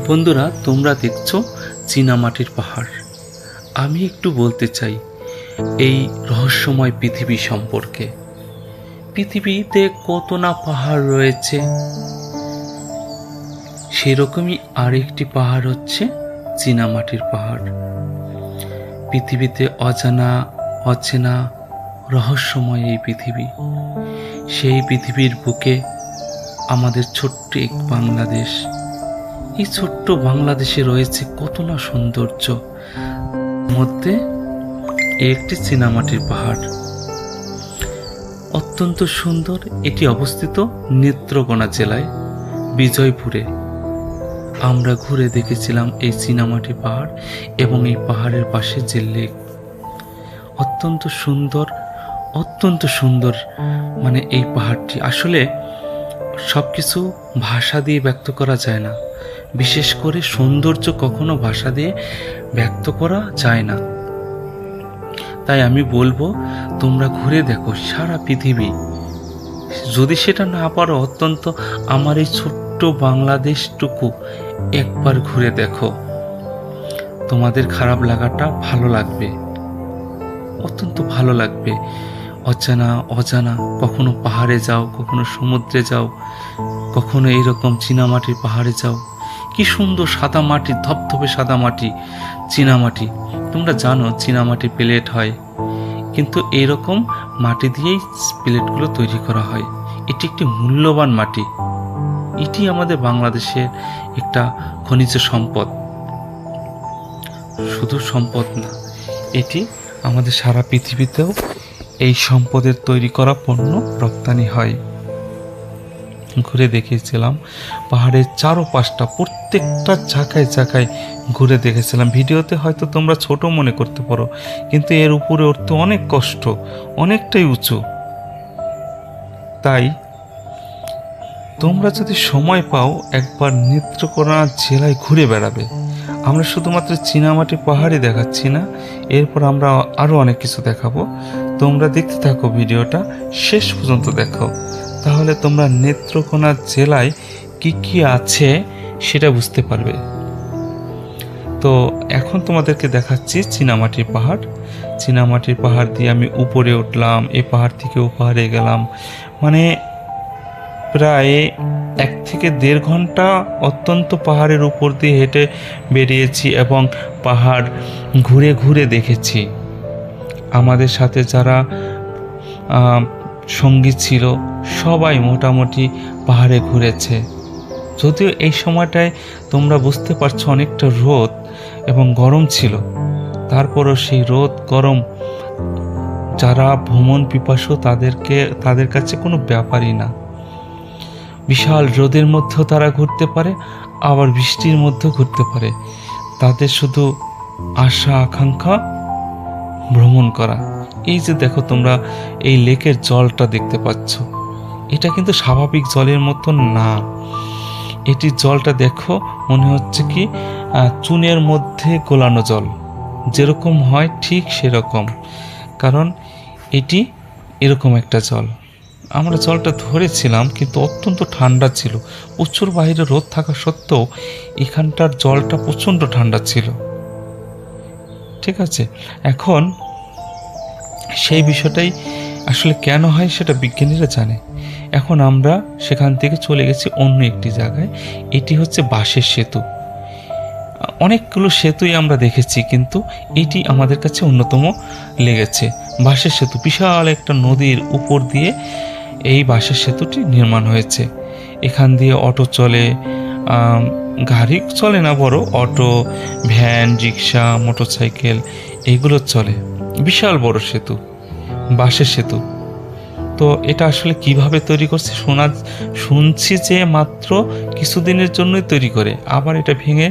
বন্ধুরা, তোমরা দেখছো চীনামাটির পাহাড়। আমি একটু বলতে চাই এই রহস্যময় পৃথিবী সম্পর্কে। পৃথিবীতে কত না পাহাড় রয়েছে, সেরকমই আরেকটি পাহাড় হচ্ছে চীনামাটির পাহাড়। পৃথিবীতে অজানা অচেনা রহস্যময় এই পৃথিবী। সেই পৃথিবীর বুকে আমাদের ছোট্ট এক বাংলাদেশ। এই ছোট্ট বাংলাদেশে রয়েছে কত না সৌন্দর্য, মধ্যে একটি চীনামাটির পাহাড় অত্যন্ত সুন্দর। এটি অবস্থিত নেত্রকোনা জেলায় বিজয়পুরে। আমরা ঘুরে দেখেছিলাম এই চীনামাটি পাহাড় এবং এই পাহাড়ের পাশে যে লেক, অত্যন্ত সুন্দর, অত্যন্ত সুন্দর। মানে এই পাহাড়টি আসলে সবকিছু ভাষা দিয়ে ব্যক্ত করা যায় না। বিশেষ করে সৌন্দর্য কখনো ভাষা দিয়ে ব্যক্ত করা যায় না। তাই আমি বলবো তোমরা ঘুরে দেখো সারা পৃথিবী। যদি সেটা না পারো, অত্যন্ত আমার এই ছোট্ট বাংলাদেশটুকু একবার ঘুরে দেখো। তোমাদের খারাপ লাগাটা ভালো লাগবে, অত্যন্ত ভালো লাগবে। অজানা কখনো পাহাড়ে যাও, কখনো সমুদ্রে যাও, কখনো এইরকম চীনামাটির পাহাড়ে যাও। কি সুন্দর সাদা মাটি, ধপধপে সাদা মাটি, চীনামাটি। তোমরা জানো চীনামাটি প্লেট হয়, কিন্তু এইরকম মাটি দিয়েই প্লেটগুলো তৈরি করা হয়। এটি একটি মূল্যবান মাটি। এটি আমাদের বাংলাদেশের একটা খনিজ সম্পদ। শুধু সম্পদ না, এটি আমাদের সারা পৃথিবীতেও এই সম্পদের তৈরি করা পণ্য রপ্তানি হয়। ঘুরে দেখিয়েছিলাম পাহাড়ের চারপাশটা, প্রত্যেকটা জায়গায় ঘুরে দেখেছিলাম। ভিডিওতে হয়তো তোমরা ছোট মনে করতে পারো, কিন্তু এর উপরে উঠতে অনেক কষ্ট, অনেকটাই উঁচু। তাই তোমরা যদি সময় পাও, একবার নেত্রকোনা জেলায় ঘুরে বেড়াবে। আমরা শুধুমাত্র চীনামাটি পাহাড়ই দেখাচ্ছি না, এরপর আমরা আরও অনেক কিছু দেখাবো। তোমরা দেখতে থাকো, ভিডিওটা শেষ পর্যন্ত দেখো, তাহলে তোমরা নেত্রকোনা জেলায় কি আছে সেটা বুঝতে পারবে। তো এখন তোমাদেরকে দেখাচ্ছি চীনামাটির পাহাড়। চীনামাটির পাহাড় দিয়ে আমি উপরে উঠলাম, এই পাহাড় থেকে ও পাহাড়ে গেলাম। মানে প্রায় 1 থেকে 1.5 ঘন্টা অত্যন্ত পাহাড়ের উপর দিয়ে হেঁটে বেরিয়েছি এবং পাহাড় ঘুরে ঘুরে দেখেছি। আমাদের সাথে যারা সঙ্গী ছিল সবাই মোটামুটি পাহাড়ে ঘুরেছে। যদিও এই সময়টায় তোমরা বুঝতে পারছো অনেকটা রোদ এবং গরম ছিল, তারপরও সেই রোদ গরম যারা ভ্রমণ পিপাসু তাদের কাছে কোনো ব্যাপারই না। বিশাল রোদের মধ্যেও তারা ঘুরতে পারে, আবার বৃষ্টির মধ্যেও ঘুরতে পারে। তাদের শুধু আশা আকাঙ্ক্ষা ভ্রমণ করা। এই যে দেখো তোমরা এই লেকের জলটা দেখতে পাচ্ছ, এটা কিন্তু স্বাভাবিক জলের মতো না। এটি জলটা দেখো মনে হচ্ছে কি চুনের মধ্যে গোলানো জল, যেরকম হয় ঠিক সেরকম। কারণ এটি এরকম একটা জল। আমরা জলটা ধরেছিলাম, কিন্তু অত্যন্ত ঠান্ডা ছিল। প্রচুর বাইরে রোদ থাকা সত্ত্বেও এখানটার জলটা প্রচণ্ড ঠান্ডা ছিল। ঠিক আছে, এখন সেই বিষয়টাই আসলে কেন হয় সেটা বিজ্ঞানীরা জানে। এখন আমরা সেখান থেকে চলে গেছি অন্য একটি জায়গায়। এটি হচ্ছে বাঁশের সেতু। অনেকগুলো সেতুই আমরা দেখেছি, কিন্তু এটি আমাদের কাছে অন্যতম লেগেছে। বাঁশের সেতু, বিশাল একটা নদীর উপর দিয়ে এই বাঁশের সেতুটি নির্মাণ হয়েছে। এখান দিয়ে অটো চলে, গাড়ি চলে না, বড় অটো, ভ্যান, রিক্সা, মোটরসাইকেল এইগুলো চলে। বিশাল বড় সেতু, বাঁশের সেতু। তো এটা আসলে কিভাবে তৈরি করছে শুনছি যে মাত্র কিছুদিনের জন্যই তৈরি করে, আবার এটা ভেঙে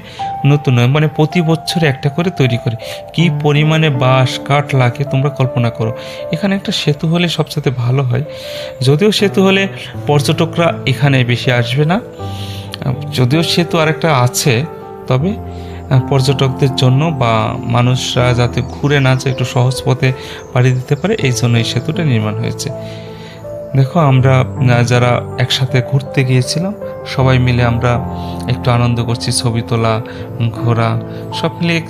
নতুন মানে প্রতি বছর একটা করে তৈরি করে। কি পরিমাণে বাঁশ কাঠ লাগে তোমরা কল্পনা করো। এখানে একটা সেতু হলে সবচেয়ে ভালো হয়। যদিও সেতু হলে পর্যটকরা এখানে বেশি আসবে না, যদিও সেতু আরেকটা আছে, তবে পর্যটকদের জন্য বা মানুষরা যাতে ঘুরে না যায়, একটু সহজ পথে পাড়ি দিতে পারে, এই জন্য এই সেতুটা নির্মাণ হয়েছে। দেখো আমরা যারা একসাথে ঘুরতে গিয়েছিলাম সবাই মিলে আমরা একটু আনন্দ করছি, ছবি তোলা, ঘোরা, সব মিলিয়ে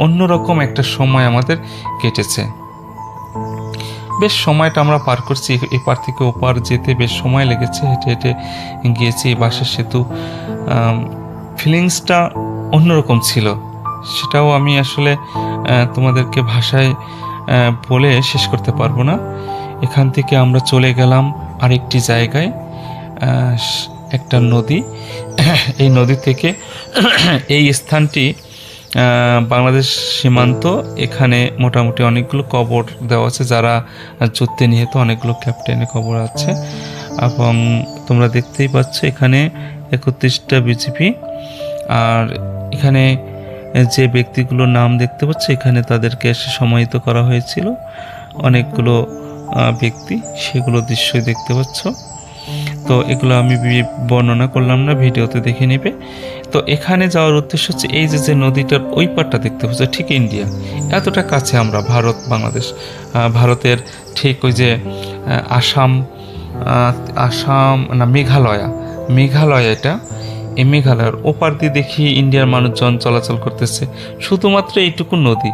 অন্যরকম একটা সময় আমাদের কেটেছে। বেশ সময়টা আমরা পার করছি, এপার থেকে ওপার যেতে বেশ সময় লেগেছে, হেঁটে হেঁটে গিয়েছি। এই বাঁশের সেতু ফিলিংসটা অন্যরকম ছিল, সেটাও আমি আসলে তোমাদেরকে ভাষায় বলে শেষ করতে পারবো না। এখান থেকে আমরা চলে গেলাম আরেকটি জায়গায়, একটা নদী। এই নদী থেকে এই স্থানটি বাংলাদেশ সীমান্ত। এখানে মোটামুটি অনেকগুলো কবর দেওয়া আছে, যারা যুদ্ধে নিহত অনেকগুলো ক্যাপ্টেনের কবর আছে। এবং তোমরা দেখতেই পাচ্ছ এখানে 31টা বিজিপি। আর এখানে যে ব্যক্তিগুলোর নাম দেখতে পাচ্ছ, এখানে তাদেরকে এসে সমাহিত করা হয়েছিল অনেকগুলো ব্যক্তি, সেগুলো দৃশ্যই দেখতে পাচ্ছ। তো এগুলো আমি বর্ণনা করলাম না, ভিডিওতে দেখে নেবে। তো এখানে যাওয়ার উদ্দেশ্য হচ্ছে এই যে নদীটার ওই পারটা দেখতে পাচ্ছ, ঠিক ইন্ডিয়া, এতটা কাছে আমরা ভারত বাংলাদেশ। ভারতের ঠিক ওই যে আসাম না মেঘালয়, এটা এই মেঘালয়ের ওপার দিয়ে দেখি ইন্ডিয়ার মানুষজন চলাচল করতেছে। শুধুমাত্র এইটুকু নদী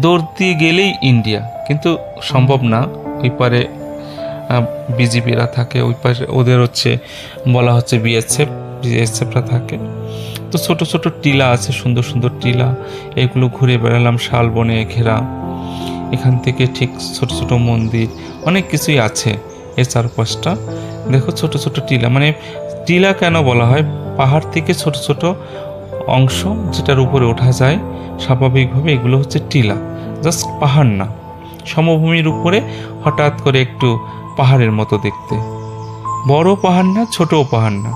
দৌড় দিয়ে গেলেই ইন্ডিয়া, কিন্তু সম্ভব না। ওই পারে বিজিবিরা থাকে, ওই পাশে ওদের বলা হচ্ছে বিএসএফরা থাকে। তো ছোট ছোট টিলা আছে, সুন্দর সুন্দর টিলা, এগুলো ঘুরে বেড়ালাম। শালবনে ঘেরা, এখান থেকে ঠিক ছোট ছোট মন্দির, অনেক কিছুই আছে এর চারপাশটা। দেখো ছোট ছোট টিলা, মানে টিলা কেন বলা হয়, পাহাড় থেকে ছোট ছোট অংশ যেটার উপরে ওঠা যায় স্বাভাবিকভাবে, এগুলো হচ্ছে টিলা। জাস্ট পাহাড় না, সমভূমির উপরে হঠাৎ করে একটু পাহাড়ের মতো দেখতে, বড় পাহাড় না, ছোটও পাহাড় না,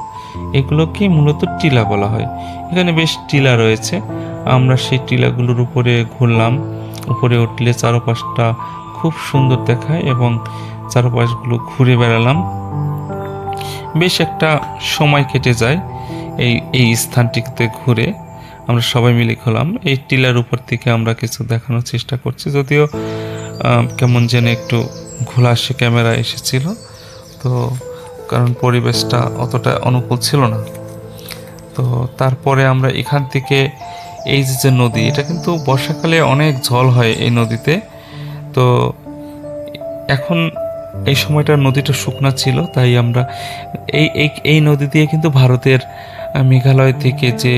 এগুলোকে মূলত টিলা বলা হয়। এখানে বেশ টিলা রয়েছে, আমরা সেই টিলাগুলোর উপরে ঘুরলাম। উপরে উঠলে চারপাশটা খুব সুন্দর দেখায় এবং চারপাশগুলো ঘুরে বেড়ালাম। বেশ একটা সময় কেটে যায় এই স্থানটিতে ঘুরে। আমরা সবাই মিলে ঘুরলাম। এই টিলার উপর থেকে আমরা কিছু দেখানোর চেষ্টা করছি, যদিও কেমন যেন একটু ঘোলাসে ক্যামেরা এসেছিল, তো কারণ পরিবেশটা অতটা অনুকূল ছিল না। তো তারপরে আমরা এখান থেকে এই যে নদী, এটা কিন্তু বর্ষাকালে অনেক জল হয় এই নদীতে। তো এখন এই সময়টা নদীটা শুকনা ছিল, তাই আমরা এই নদী দিয়ে কিন্তু ভারতের মেঘালয় থেকে যে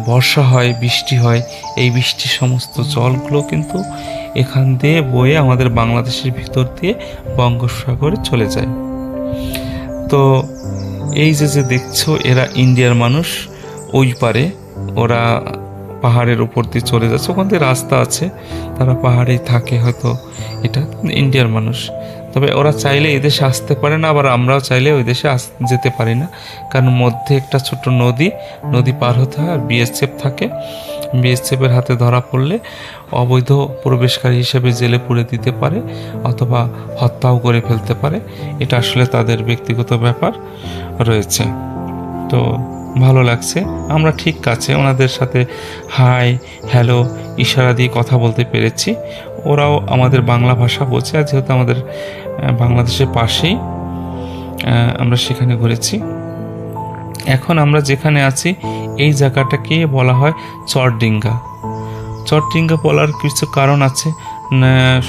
বর্ষা হয়, বৃষ্টি হয়, এই বৃষ্টির সমস্ত জলগুলো কিন্তু এখান দিয়ে বয়ে আমাদের বাংলাদেশের ভিতর দিয়ে বঙ্গোপসাগরে চলে যায়। তো এই যে দেখছো, এরা ইন্ডিয়ার মানুষ, ওই পারে ওরা পাহাড়ের উপর দিয়ে চলে যাচ্ছে, ওখান দিয়ে রাস্তা আছে, তারা পাহাড়েই থাকে হয়তো। এটা ইন্ডিয়ার মানুষ, তবে ওরা চাইলে এদেশে আসতে পারে না, আবার আমরাও চাইলে ওই দেশে যেতে পারি না, কারণ মধ্যে একটা ছোট নদী পার হতে হয়, আর বিএসএফ থাকে। বিএসএফের হাতে ধরা পড়লে অবৈধ প্রবেশকারী হিসেবে জেলে পুরে দিতে পারে অথবা হত্যাও করে ফেলতে পারে। এটা আসলে তাদের ব্যক্তিগত ব্যাপার রয়েছে। তো ভালো লাগছে, আমরা ঠিক কাছে ওনাদের সাথে হাই হ্যালো ইশারা দিয়ে কথা বলতে পেরেছি। ওরাও আমাদের বাংলা ভাষা বোঝে, আর যেহেতু আমাদের বাংলাদেশের পাশেই, আমরা সেখানে ঘুরেছি। এখন আমরা যেখানে আছি এই জায়গাটাকে বলা হয় চরডিঙ্গা। চরডিঙ্গা বলার কিছু কারণ আছে।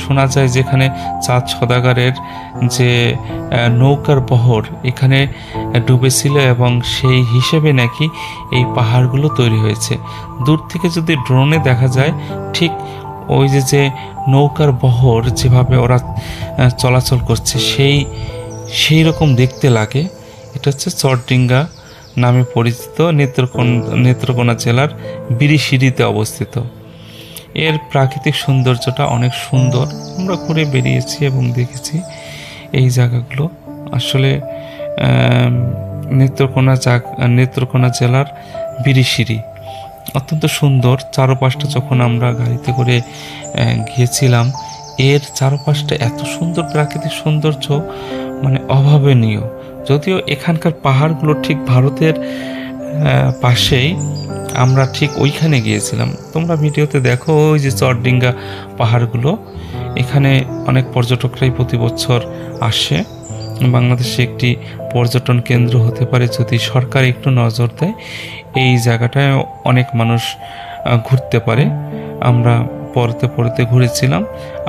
শোনা যায় যেখানে চাঁদ সওদাগরের যে নৌকার বহর এখানে ডুবেছিল, এবং সেই হিসেবে নাকি এই পাহাড়গুলো তৈরি হয়েছে। দূর থেকে যদি ড্রোনে দেখা যায়, ঠিক ওই যে নৌকার বহর যেভাবে ওরা চলাচল করছে সেই রকম দেখতে লাগে। এটা হচ্ছে চরডিঙ্গা নামে পরিচিত, নেত্রকোনা জেলার বিরিশিরিতে অবস্থিত। এর প্রাকৃতিক সৌন্দর্যটা অনেক সুন্দর। আমরা ঘুরে বেরিয়েছি এবং দেখেছি এই জায়গাগুলো। আসলে নেত্রকোনা জেলার বিরিশিরি অত্যন্ত সুন্দর। চারপাশটা যখন আমরা গাড়িতে করে গিয়েছিলাম, এর চারপাশটা এত সুন্দর প্রাকৃতিক সৌন্দর্য, মানে অভাবনীয়। যদিও এখানকার পাহাড়গুলো ঠিক ভারতের পাশেই, আমরা ঠিক ওইখানে গিয়েছিলাম। তোমরা ভিডিওতে দেখো ওই যে চরডিঙ্গা পাহাড়গুলো। এখানে অনেক পর্যটকরাই প্রতি বছর আসে বাংলাদেশে একটি পর্যটন কেন্দ্র হতে পারে যদি সরকার একটু নজর দেয়। এই জায়গাটায় অনেক মানুষ ঘুরতে পারে। আমরা পড়তে পড়তে ঘুরেছিলাম।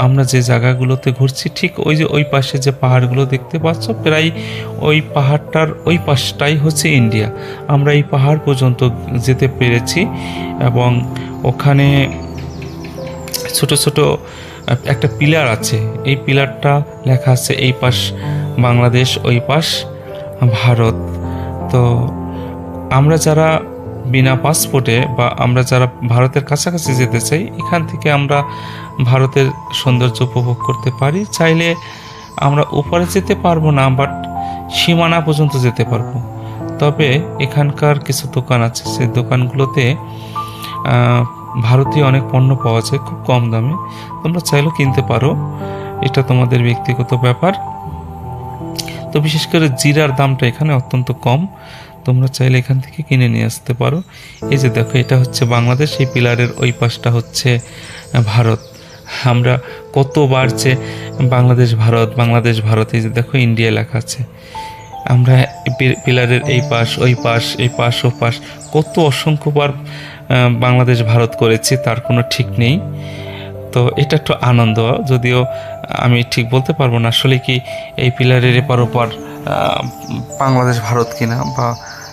আমরা যে জায়গাগুলোতে ঘুরছি ঠিক ওই পাশে যে পাহাড়গুলো দেখতে পাচ্ছ, প্রায় ওই পাহাড়টার ওই পাশটাই হচ্ছে ইন্ডিয়া। আমরা এই পাহাড় পর্যন্ত যেতে পেরেছি এবং ওখানে ছোট ছোট একটা পিলার আছে। এই পিলারটা লেখা আছে এই পাশ বাংলাদেশ, ওই পাশ ভারত। তো আমরা যারা বিনা পাসপোর্টে বা আমরা যারা ভারতের কাছাকাছি যেতে চাই, এখান থেকে আমরা ভারতের সৌন্দর্য উপভোগ করতে পারি। চাইলে আমরা উপরে যেতে পারবো না, বাট সীমানা পর্যন্ত যেতে পারবো। তবে এখানকার কিছু দোকান আছে, সেই দোকানগুলোতে ভারতীয় অনেক পণ্য পাওয়া যায় খুব কম দামে। তোমরা চাইলেও কিনতে পারো, এটা তোমাদের ব্যক্তিগত ব্যাপার। তো বিশেষ করে জিরার দামটা এখানে অত্যন্ত কম, তোমরা চাইলে এখান থেকে কিনে নিয়ে আসতে পারো। এই যে দেখো, এটা হচ্ছে বাংলাদেশ, এই পিলারের ওই পাশটা হচ্ছে ভারত। আমরা কতবার যে বাংলাদেশ ভারত বাংলাদেশ ভারত, এই যে দেখো ইন্ডিয়া লেখা আছে। আমরা পিলারের এই পাশ ওই পাশ, এই পাশ ও পাশ কত অসংখ্যবার বাংলাদেশ ভারত করেছি, তার কোনো ঠিক নেই। তো এটা একটু আনন্দ, যদিও আমি ঠিক বলতে পারবো না আসলে কি এই পিলারের এপার ওপার বাংলাদেশ ভারত কিনা, বা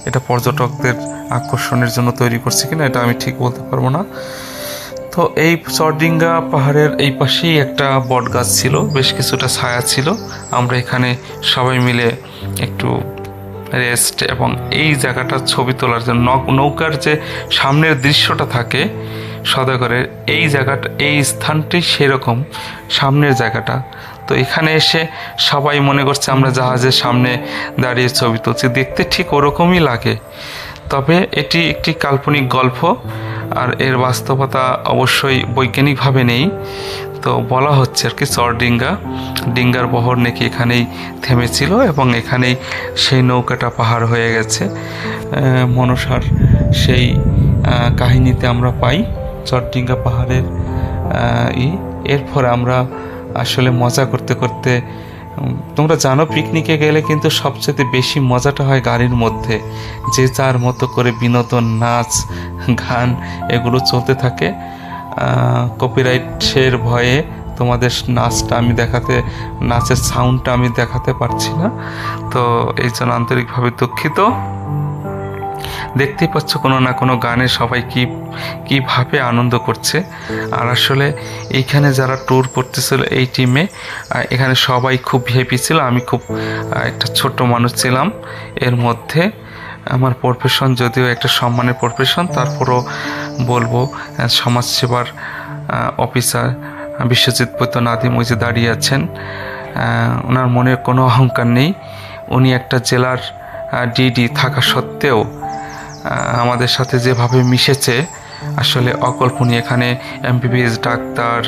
এটা পর্যটকদের আকর্ষণের জন্য তৈরি করছে কিনা, এটা আমি ঠিক বলতে পারবো না। তো এই চরডিঙ্গা পাহাড়ের এই পাশেই একটা বট গাছ ছিল, বেশ কিছুটা ছায়া ছিল। আমরা এখানে সবাই মিলে একটু রেস্ট এবং এই জায়গাটার ছবি তোলার জন্য, নৌকার যে সামনের দৃশ্যটা থাকে সদাগরের, এই জায়গাটা, এই স্থানটি সেরকম সামনের জায়গাটা। তো এখানে এসে সবাই মনে করছে আমরা জাহাজের সামনে দাঁড়িয়ে ছবি তুলছি, দেখতে ঠিক ওরকমই লাগে। তবে এটি একটি কাল্পনিক গল্প, আর এর বাস্তবতা অবশ্যই বৈজ্ঞানিকভাবে নেই। তো বলা হচ্ছে আর কি ডিঙ্গার বহর নাকি এখানেই থেমেছিল এবং এখানেই সেই নৌকাটা পাহাড় হয়ে গেছে। মনসার সেই কাহিনীতে আমরা পাই চরডিঙ্গা পাহাড়ের এরপর আমরা আসলে মজা করতে করতে, তোমরা জানো পিকনিকে গেলে কিন্তু সবচেয়ে বেশি মজাটা হয় গাড়ির মধ্যে, যে যার মতো করে বিনোদন, নাচ গান এগুলো চলতে থাকে। কপিরাইটের ভয়ে তোমাদের নাচের সাউন্ডটা আমি দেখাতে পারছি না, তো এই জন্য আন্তরিকভাবে দুঃখিত। দেখতেই পাচ্ছ কোনো না কোনো গানে সবাই কীভাবে আনন্দ করছে। আর আসলে এইখানে যারা ট্যুর করতেছিল এই টিমে, এখানে সবাই খুব হ্যাপি ছিল। আমি খুব একটা ছোট্ট মানুষ ছিলাম এর মধ্যে। আমার প্রফেশন যদিও একটা সম্মানের প্রফেশন, তারপরও বলবো সমাজসেবার অফিসার বিশ্বজিৎ বৈদ্য নাদিম ওই যে দাঁড়িয়ে আছেন, ওনার মনে কোনো অহংকার নেই। উনি একটা জেলার ডিডি থাকা সত্ত্বেও আমাদের সাথে যেভাবে মিশেছে আসলে অকল্পনীয়। এখানে এমবিবিএস ডাক্তার,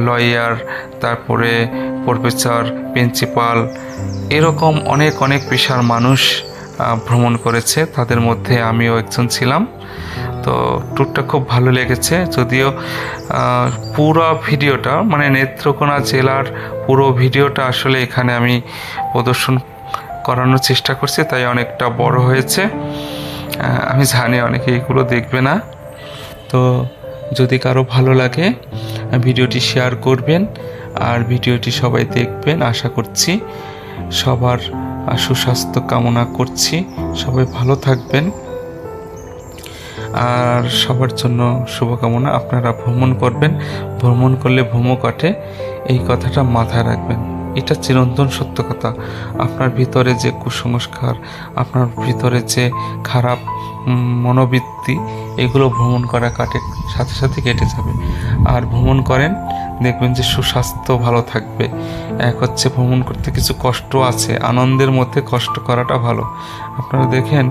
লয়ার, তারপরে প্রফেসর, প্রিন্সিপাল, এরকম অনেক অনেক পেশার মানুষ ভ্রমণ করেছে, তাদের মধ্যে আমিও একজন ছিলাম। তো ট্যুরটা খুব ভালো লেগেছে, যদিও পুরো ভিডিওটা মানে নেত্রকোনা জেলার পুরো ভিডিওটা আসলে এখানে আমি প্রদর্শন করানোর চেষ্টা করছি, তাই অনেকটা বড় হয়েছে। আমি জানি অনেকে এগুলো দেখবে না, তো যদি কারো ভালো লাগে ভিডিওটি শেয়ার করবেন আর ভিডিওটি সবাই দেখবেন। আশা করছি সবার সুস্বাস্থ্য কামনা করছি, সবাই ভালো থাকবেন আর সবার জন্য শুভকামনা। আপনারা ভ্রমণ করবেন, ভ্রমণ করলে ভ্রম কাটে, এই কথাটা মাথায় রাখবেন। এটা চিরন্তন সত্য কথা। আপনার ভিতরে যে কুসংস্কার, আপনার ভিতরে যে খারাপ মনোবৃত্তি, এগুলো ভ্রমণ করা সাথে সাথে কেটে যাবে। আর ভ্রমণ করেন, দেখবেন যে সুস্বাস্থ্য ভালো থাকবে। এক হচ্ছে ভ্রমণ করতে কিছু কষ্ট আছে, আনন্দের মধ্যে কষ্ট করাটা ভালো। আপনারা দেখেন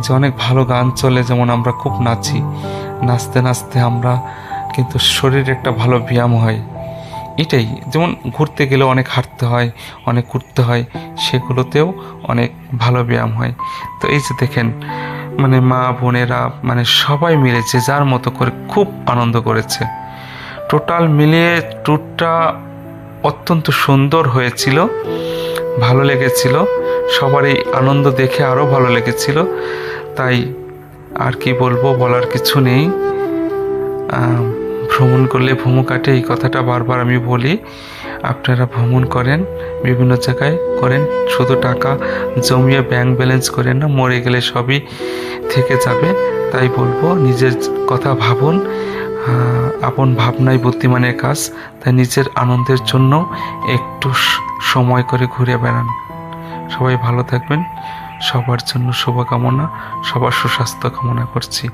যে অনেক ভালো গান চলে, যেমন আমরা খুব নাচি, নাচতে নাচতে আমরা কিন্তু শরীরে একটা ভালো ব্যায়াম হয়। এটাই, যেমন ঘুরতে গেলে অনেক হাঁটতে হয়, অনেক ঘুরতে হয়, সেগুলোতেও অনেক ভালো ব্যায়াম হয়। তো এই যে দেখেন মানে মা বোনেরা মানে সবাই মিলে যে যার মতো করে খুব আনন্দ করেছে। টোটাল মিলিয়ে ট্যুরটা অত্যন্ত সুন্দর হয়েছিল। ভালো লেগেছিল, সবার এই আনন্দ দেখে আরও ভালো লেগেছিল। তাই আর কি বলবো, বলার কিছু নেই। ভ্রমণ করলে ভ্রমণ কাটে, এই কথাটা বারবার আমি বলি। আপনারা ভ্রমণ করেন, বিভিন্ন জায়গায় করেন, শুধু টাকা জমিয়ে ব্যাংক ব্যালেন্স করেন না, মরে গেলে সবই থেকে যাবে। তাই বলবো, নিজের কথা ভাবুন। আপন ভাবনাই বুদ্ধিমানের কাজ। তাই নিজের আনন্দের জন্য একটু সময় করে ঘুরে বেড়ান। সবাই ভালো থাকবেন, সবার জন্য শুভকামনা, সবার সুস্বাস্থ্য কামনা করছি।